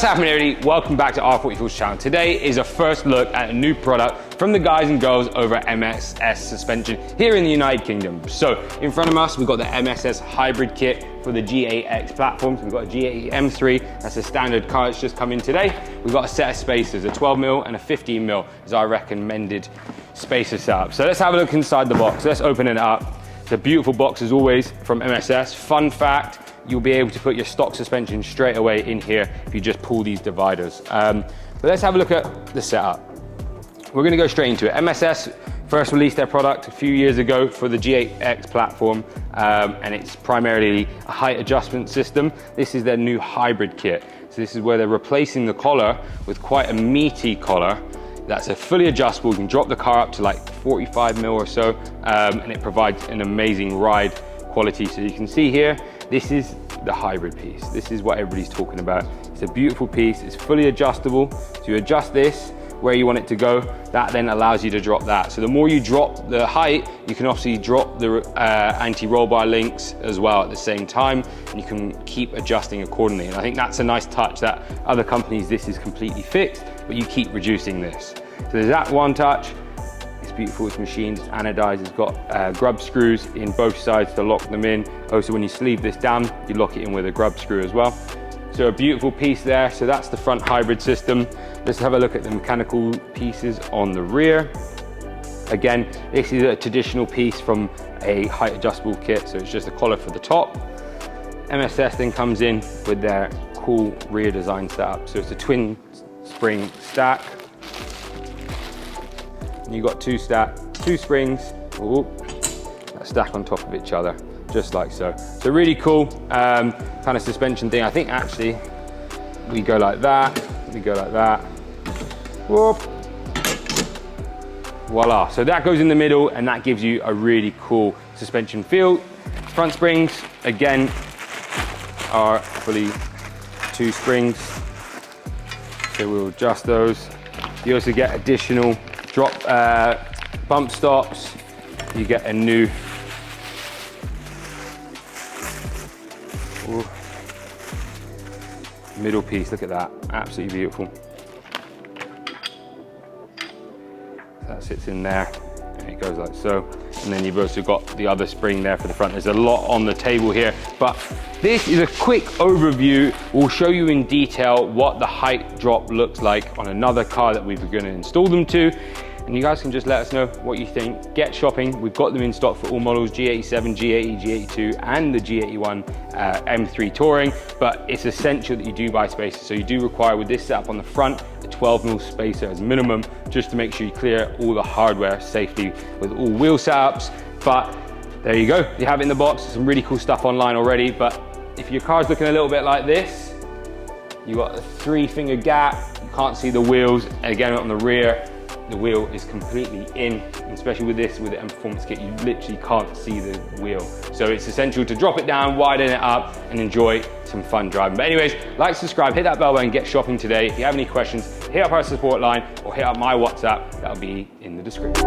What's happening, everybody? Welcome back to R44's channel. Today is a first look at a new product from the guys and girls over at MSS Suspension here in the United Kingdom. So in front of us, we've got the MSS hybrid kit for the G80X platform. So we've got a G80 M3, that's a standard car that's just come in today. We've got a set of spacers, a 12mm and a 15mm is our recommended spacer setup. So let's have a look inside the box. Let's open it up. It's a beautiful box as always from MSS. Fun fact, you'll be able to put your stock suspension straight away in here if you just pull these dividers. But let's have a look at the setup. We're gonna go straight into it. MSS first released their product a few years ago for the G80X platform, and it's primarily a height adjustment system. This is their new hybrid kit. So this is where they're replacing the collar with quite a meaty collar that's a fully adjustable. You can drop the car up to like 45mm or so, and it provides an amazing ride quality. So you can see here, this is the hybrid piece. This is what everybody's talking about. It's a beautiful piece, it's fully adjustable. So you adjust this where you want it to go, that then allows you to drop that. So the more you drop the height, you can obviously drop the anti-roll bar links as well at the same time, and you can keep adjusting accordingly. And I think that's a nice touch that other companies, this is completely fixed, but you keep reducing this. So there's that one touch. It's beautiful, it's machined, it's anodized, it's got grub screws in both sides to lock them in. Also, when you sleeve this down, you lock it in with a grub screw as well. So a beautiful piece there. So that's the front hybrid system. Let's have a look at the mechanical pieces on the rear. Again, this is a traditional piece from a height adjustable kit, so it's just a collar for the top. MSS then comes in with their cool rear design setup. So it's a twin spring stack. And you've got two springs that stack on top of each other, just like so. So really cool kind of suspension thing. I think actually we go like that, whoop, voila. So that goes in the middle and that gives you a really cool suspension feel. Front springs, again, are fully two springs. So we'll adjust those. You also get additional drop bump stops. You get a new middle piece. Look at that, absolutely beautiful. That sits in there and it goes like so. And then you've also got the other spring there for the front. There's a lot on the table here, but this is a quick overview. We'll show you in detail what the height drop looks like on another car that we're going to install them to. And you guys can just let us know what you think. Get shopping. We've got them in stock for all models, G87, G80, G82, and the G81 M3 Touring, but it's essential that you do buy spacers. So you do require, with this setup on the front, a 12mm spacer as minimum, just to make sure you clear all the hardware safely with all wheel setups. But there you go, you have it in the box. Some really cool stuff online already, but if your car's looking a little bit like this, you've got a 3-finger gap, you can't see the wheels, and again on the rear, the wheel is completely in, especially with this, with the M Performance kit, you literally can't see the wheel. So it's essential to drop it down, widen it up, and enjoy some fun driving. But anyways, like, subscribe, hit that bell button, get shopping today. If you have any questions, hit up our support line or hit up my WhatsApp, that'll be in the description.